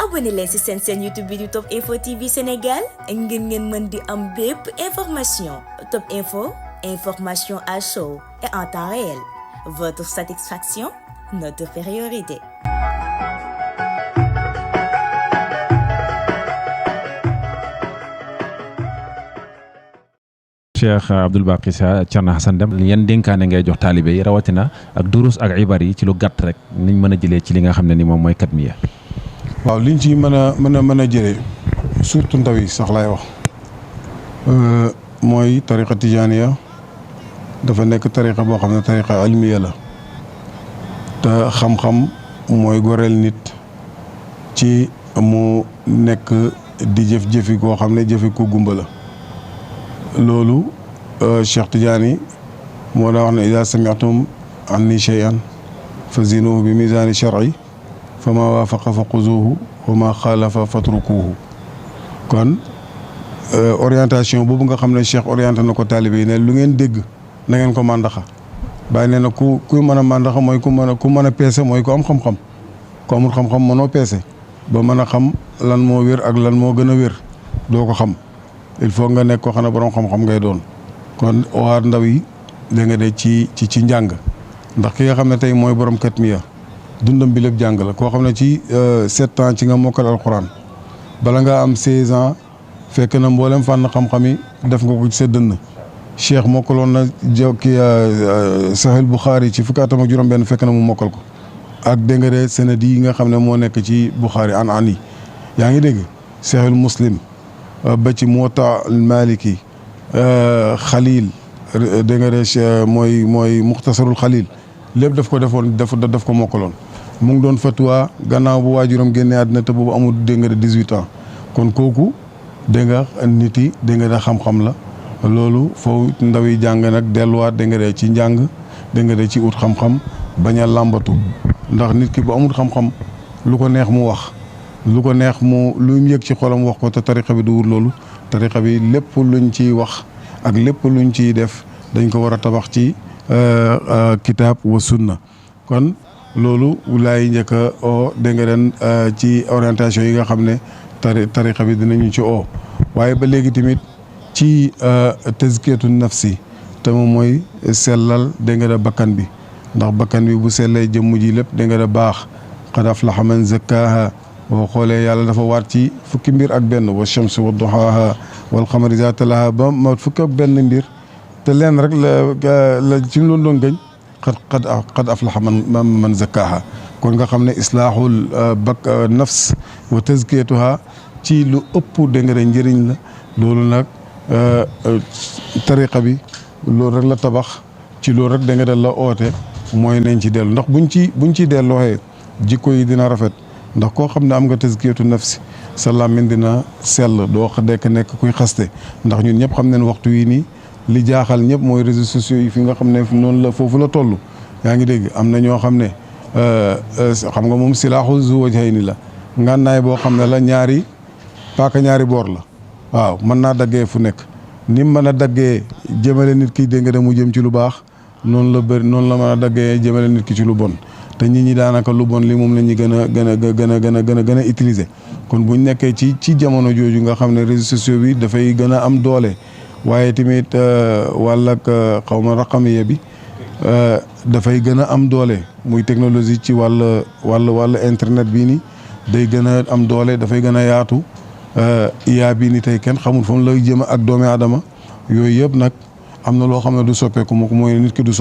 abonné leen ci seen YouTube bi di Top Info TV Sénégal ngeen mën di am bépp information. Top Info, information à chaud et en temps réel. Votre satisfaction, notre priorité. Cheikh Abdoul Baqi Thierno Hassane Dème yan dénkaane ngay jox taalibe yi rawatina ak durus ak ibar yi ci lu gàtt rek niñ mën a jëlee ci li nga xam ne ni moom mooy katmiya. waaw liñ ci mën a jëlee surtout ndaw yi sax laay wax mooy tariqa tijaaniya dafa nekk tariqa boo xam ne tariqa almiya la te xam-xam mooy goreel nit ci mu nekk di jëf-jëfi koo xam ne jëfi ko gumba la. loolu Cheikh Tidiane moo daa wax ne ida sami'tum anni shay'an fa zinuhu bi mizaani shar'i fa ma waafaqa fa xuzuuhu wa ma xaalafa fatrukuuhu. kon orientation boobu nga xam ne Cheikh orienté na ko taalibe yi ne lu ngeen dégg na ngeen ko màndaxa bàyyi nee na ku mën a màndaxa mooy ku mën a peese mooy ku am xam-xam ku amul xam-xam mënoo peese ba mën a xam lan moo wér ak lan moo gën a wér doo ko xam. il faut nga nekk koo xam ne borom xam-xam ngay doon kon waar ndaw yi da nga de ci njàng ndax ki nga xam ne tey mooy borom katmiya dundam bi lépp jàng la koo xam ne ci 7 ans ci nga mokkal alquran bala nga am 16 ans fekk na mboolem fànn xam-xam yi def nga ko ci sa dënn. Cheikh mokkaloon na jokki Sahih Bukhari ci fukki atam ak juróom-benn fekk na mu mokkal ko ak dégg nga de sanad yi nga xam ne moo nekk ci Bukhari an yi yaa ngi dégg Sahih Muslim. ba ci Muwatta al-Maliki Xalil dégg nga de mooy Muxtasarul Xalil lépp daf ko defoon daf ko mokkaloon mu ngi doon fatwa gannaaw bu waajuram génnee àddina te boobu amul dégg nga de 18 ans kon kooku dégg nga nit yi dégg nga de xam-xam la loolu foofu ndaw yi jàng nag delluwaat dégg nga de ci njàng dégg nga de ci ut xam-xam bañ a làmbatu ndax nit ki bu amul xam-xam lu ko neex mu wax. lu ko neex mu lu mu yëg ci xolam wax ko te tariqa bi du wut loolu tariqa bi lépp luñ ciy wax ak lépp luñ ciy def dañ ko war a tabax ci kitaab wa sunna kon loolu laay njëkk a oo dégg nga den ci orientation yi nga xam ne tariqa bi dinañu ci oo waaye ba léegi tamit ci tazkiyatu nafsi te moom mooy sellal dégg nga da bakkan bi ndax bakkan bi bu sellee jëmm ji lépp dégg nga da baax qad aflaha man zakkaaha boo xoolee yàlla dafa waat ci fukki mbir ak benn wa shamsi wa duhaaha wal qamari idaa talaaha ba ma fukki ak benn mbir te leen rek la ci loolu doon gëñ qad aflaha man zakkaaha kon nga xam ne islaahul nafs wa tazkiyatuha ci lu ëpp dégg nga njëriñ la loolu nag tariqa bi loolu rek la tabax ci loolu rek dégg nga la oote mooy nañ ci dellu ndax buñ ci dellooxee jikko yi dina rafet. ndax koo xam ne am nga tazkiyatu nafsi sa làmmiñ dina sell doo nekk kuy xaste ndax ñun ñëpp xam nañ waxtu wii nii li jaaxal ñëpp mooy réseaux sociaux yi fi nga xam ne noonu la foofu la toll. yaa ngi dégg am na ñoo xam ne xam nga moom silaaxu zu wajhayni la ngànnaay boo xam ne la ñaari boor la waaw mën naa daggee fu nekk ni mën a daggee jëmale nit ki dégg nga de mu jëm ci lu baax noonu la mën a daggee jëmale nit ki ci lu bon. te nit ñi daanaka lu bon li moom la ñu gën a utiliser kon buñ nekkee ci jamono jooju nga xam ne réseaux sociaux bi dafay gën a am doole waaye tamit wàllug xaw ma raqamiya bi dafay gën a am doole muy technologie ci wàll internet bii ni day gën a am doole dafay gën a yaatu IA bii ni tey kenn xamul fa mu lay jëm ak doomi aadama yooyu yëpp nag am na loo xam ne du soppeeku moom mooy nit ki du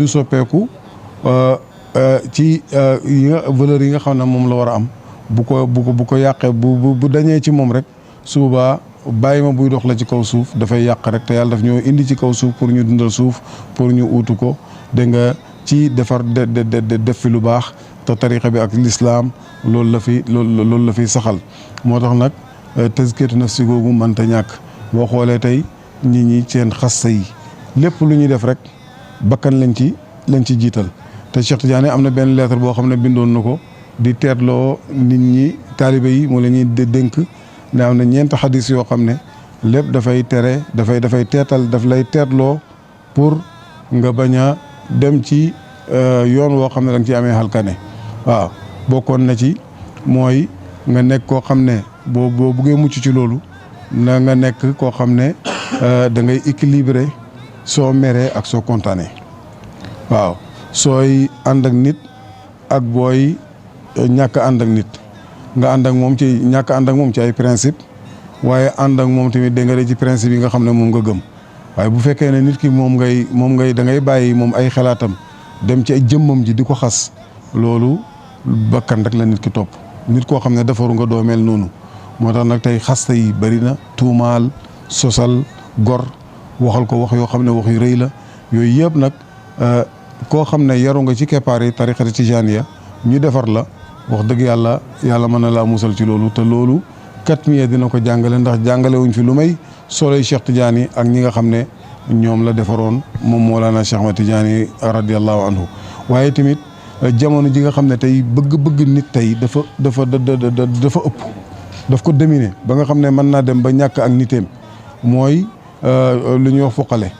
soppeeku. ci valeur yi nga xam ne moom la war a am bu ko yàqee bu dañee ci moom rek su boobaa bàyyi ma buy dox la ci kaw suuf dafay yàq rek te yàlla daf ñoo indi ci kaw suuf pour ñu dundal suuf pour ñu uutu ko dégg nga ci defar def fi lu baax te tariqa bi ak lislaam loolu la fi saxal moo tax nag tazkiyatu nafsi googu mënta ñàkk boo xoolee tey nit ñi seen xasta yi lépp lu ñuy def rek bakkan lañ ci jiital te Cheikh Tidiane am na benn lettre boo xam ne bindoon na ko di teetloo nit ñi taalibe yi moo la ñuy dénk ne am na 4 xadis yoo xam ne lépp dafay lay teetloo pour nga bañ a dem ci yoon woo xam ne da nga ci amee xalkane waaw bokkoon na ci mooy nga nekk koo xam ne boo buggee mucc ci loolu na nga nekk koo xam ne da ngay équilibré soo meree ak soo kontaanee waaw sooy ànd ak nit ak booy ñàkk ànd ak nit nga ànd ak moom ci ñàkk ànd ak moom ci ay principe waaye ànd ak moom tamit da nga de ci principe yi nga xam ne moom nga gëm waaye bu fekkee ne nit ki moom ngay da ngay bàyyi moom ay xalaatam dem ci ay jëmmam ji di ko xas loolu bakkan rek la nit ki topp nit koo xam ne defaru nga doo mel noonu moo tax nag tey xasta yi bëri na tuumaal sosal gor waxal ko wax yoo xam ne wax yu rëy la yooyu yëpp nag koo xam ne yaru nga ci keppaar yi tariqati tijaaniya ñu defar la wax dëgg yàlla mën na laa musal ci loolu te loolu katmiya dina ko jàngale ndax jàngale wuñ fi lu may soloy Cheikh Tidiane ak ñi nga xam ne ñoom la defaroon moom Mawlana Cheikh Ahmad Tidiane radiyallahu anhu waaye tamit jamono ji nga xam ne tey bëgg-bëgg nit tey dafa ëpp daf ko dominer ba nga xam ne mën naa dem ba ñàkk ak niteem mooy lu ñuy wax foqale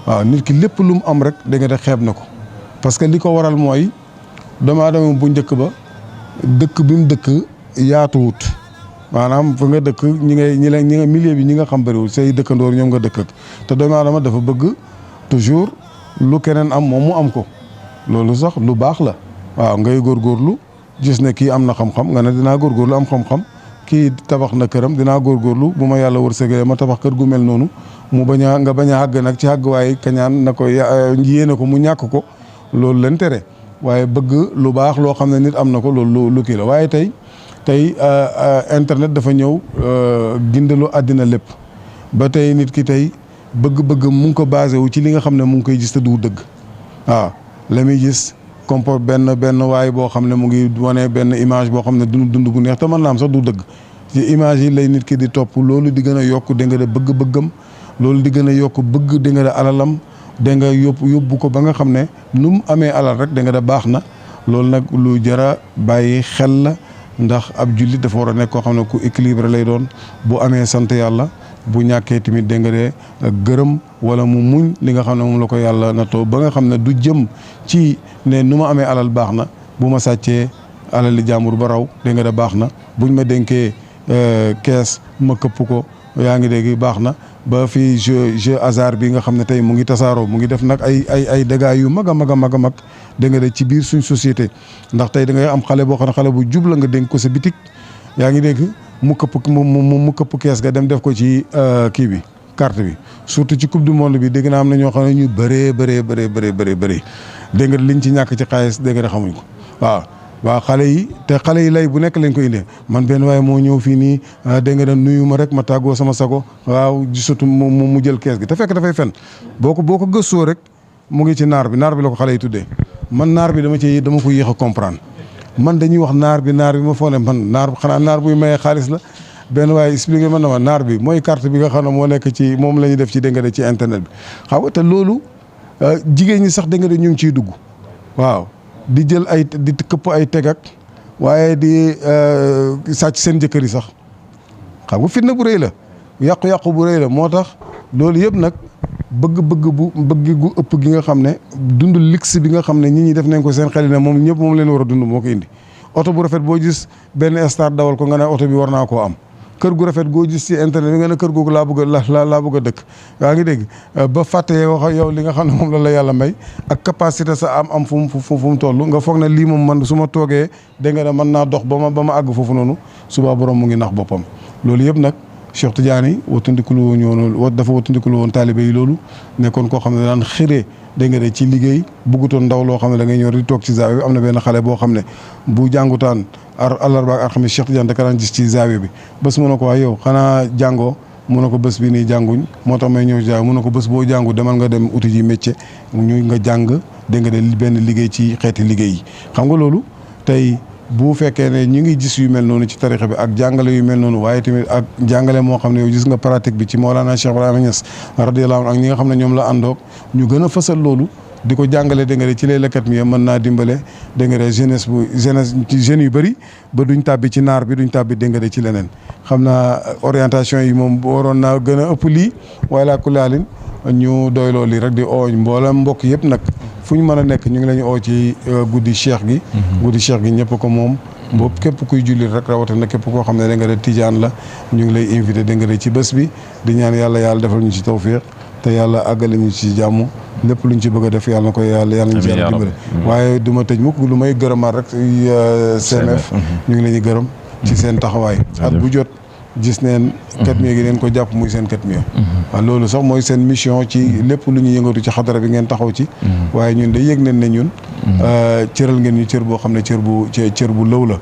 waaw nit ki lépp lu mu am rek da nga de xeeb na ko parce que li ko waral mooy doomu aadama bu njëkk ba dëkk bi mu dëkk yaatuwut maanaam fa nga dëkk ñi nga milieu bi ñi nga xam bëriwul say dëkkandoor ñoom nga dëkk ak te doomu aadama dafa bëgg toujours lu keneen am moom mu am ko loolu sax lu baax la waaw ngay góorgóorlu gis ne kii am na xam-xam nga ne dinaa góorgóorlu am xam-xam kii tabax na këram dinaa góorgóorlu bu ma yàlla wërsëgalee ma tabax kër gu mel noonu mu bañ a àgg nag ci àgg waaye kañaan na ko yéene ko mu ñàkk ko loolu leen tere waaye bëgg lu baax loo xam ne nit am na ko loolu lu kii la waaye tey internet dafa ñëw gindalu àddina lépp ba tey nit ki tey bëgg-bëgg mu ngi ko basé wu ci li nga xam ne mu ngi koy gis te du dëgg waaw la muy gis compo benn waay boo xam ne mu ngi wane benn image boo xam ne dund bu neex te mën naa am sax du dëgg ci image yi lay nit ki di topp loolu di gën a yokk da nga de bëgg-bëggam loolu di gën a yokk bëgg da nga de alalam da nga yóbbu ko ba nga xam ne nu mu amee alal rek da nga de baax na loolu nag lu jara bàyyi xel la ndax ab jullit dafa war a nekk koo xam ne ku équilibré lay doon bu amee sant yàlla bu ñàkkee tamit da nga de gërëm wala mu muñ li nga xam ne moom la ko yàlla nattoo ba nga xam ne du jëm ci ne nu ma amee alal baax na bu ma sàccee alal li jàmbur ba raw da nga de baax na buñ ma dénkee kees ma këpp ko yaa ngi dégg baax na ba fii jeu hasard bi nga xam ne tey mu ngi tasaaroo mu ngi def nag ay dégâts yu mag a mag a mag a mag da nga de ci biir suñ société ndax tey da ngay am xale boo xam ne xale bu jub la nga dénk ko sa bitik yaa ngi dégg mu këpp kees ga dem def ko ci kii bi carte bi surtout ci coupe du monde bi dégg naa am na ñoo xam ne ñu bëree dégg nga liñ ci ñàkk ci xaalis dégg nga xamuñ ko waaw xale yi lay bu nekk lañ koy indee man benn waaye moo ñëw fii nii dégg nga nuyu ma rek ma tàggoo sama sago waaw gisatu mu jël kees gi te fekk dafay fen boo ko gëstoo rek mu ngi ci naar bi la ko xale yi tuddee man naar bi dama ko yéex a comprendre man dañuy wax naar bi ma foog ne man xanaa naar buy mayee xaalis la benn waaye expliqué man na ma naar bi mooy carte bi nga xam ne moo nekk ci moom la ñuy def ci dégg nga ci internet bi xam nga te loolu jigéen ñi sax dégg nga ñu ngi ciy dugg waaw di jël di këpp ay tegak waaye di sàcc seen jëkkër yi sax xam nga fitna bu rëy la yàqu-yàqu bu rëy la moo tax loolu yëpp nag bëgg gu ëpp gi nga xam ne dund luxe bi nga xam ne nit ñi def nañ ko seen xel ne moom ñëpp moom leen war a dund moo ko indi oto bu rafet boo gis benn star dawal ko nga ne oto bi war naa koo am kër gu rafet goo gis ci internet bi nga ne kër googu laa bëgg a dëkk yaa ngi dégg ba fàtte wax yow li nga xam ne moom la yàlla may ak capacité sa am fu mu toll nga foog ne lii moom man su ma toogee dégg nga ne mën naa dox ba ma àgg foofu noonu suba borom mu ngi nax boppam loolu yëpp nag Cheikh Tidiane dafa watandikulu woon taalibe yi loolu nekkoon koo xam ne daan xiree dégg nga de ci liggéey buggutoon ndaw loo xam ne da ngay ñëw di toog ci zaawiya bi am na benn xale boo xam ne bu jàngutaan àllarba ak alxames Cheikh Tidiane da ka daan gis ci zaawiya bi bés mu ne ko waaye yow xanaa jàngoo mu ne ko bés bi nii jànguñ moo tax may ñëw ci zaawiya mu ne ko bés boo jàngu demal nga dem uti ji métier nga jàng dégg nga de benn liggéey ci xeeti liggéey yi xam nga loolu tey bu fekkee ne ñu ngi gis yu mel noonu ci tarixa bi ak jàngale yu mel noonu waaye tamit ak jàngale moo xam ne yow gis nga pratique bi ci Mawlana Cheikh Ibrahima Niass radiyallahu anhu ak ñi nga xam ne ñoom la àndoog ñu gën a fësal loolu di ko jàngale dégg nga de ci laylakat mi mën naa dimbale dégg nga de jeunesse ci jeunes yu bëri ba duñ tàbbi ci naar bi duñ tàbbi dégg nga de ci leneen xam naa orientation yi moom waroon naa gën a ëpp lii waaye laa kulaalin ñu doyloo lii rek di oo mboolem mbokk yëpp nag fu ñu mën a nekk ñu ngi la ñu oo ci guddi cheikh gi guddi cheikh gi ñëpp ko moom boobu képp kuy jullit rek rawatina képp koo xam ne da nga de tijaan la ñu ngi lay invité da nga de ci bés bi di ñaan yàlla defal ñu ci tawfiq te yàlla àggale ñu ci jàmm lépp luñ ci bëgg a def yàlla na ko yàlla ñu ci yàlla dimbale waaye du ma tëj mukk lu may gërëmaat rek CMF ñu ngi leen di gërëm ci seen taxawaay at bu jot gis neen Katmiya gi neen ko jàpp muy seen Katmiya waaw loolu sax mooy seen mission ci lépp lu ñu yëngatu ci xadara bi ngeen taxaw ci waaye ñun da yëg neen ne ñun cëral ngeen ñu cër boo xam ne cër bu lëw la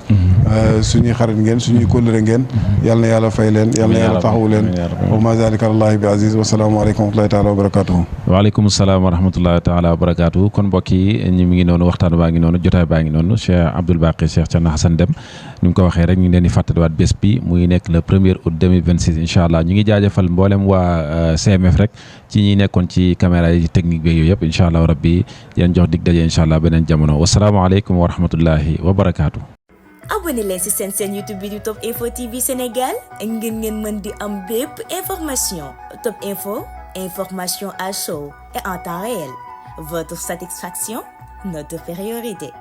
suñuy xarit ngeen suñuy kóllëre ngeen yal na yàlla fay leen yal na yàlla taxawu leen wa ma zalika alallahi bi aziz wasalaamu aleykum wa rahmatullahi taala wa barakatuhu waaleykum salaam wa rahmatullahi taala wa barakatuhu kon mbokk yi ñu mi ngi noonu waxtaan baa ngi noonu jotaay baa ngi noonu Cheikh Abdoul Baqi Cheikh Thierno Hassane Dème ni mu ko waxee rek ñu ngi leen di fàttaliwaat bés bi muy nekk le 1er août 2026 incha allah ñu ngi jaajëfal mboolem waa CMF rek ci ñi nekkoon ci caméra yi technique bi yooyu yëpp incha allah rabbi yéen jox dig daje incha allah beneen jamono wasalaamaaleykum wa rahmatullahi wa barakaatu. abonné leen ci seen chaîne YouTube bi di Top Info TV Sénégal ngeen mën di am bépp information Top Info, information à chaud et en temps réel. Votre satisfaction, notre priorité.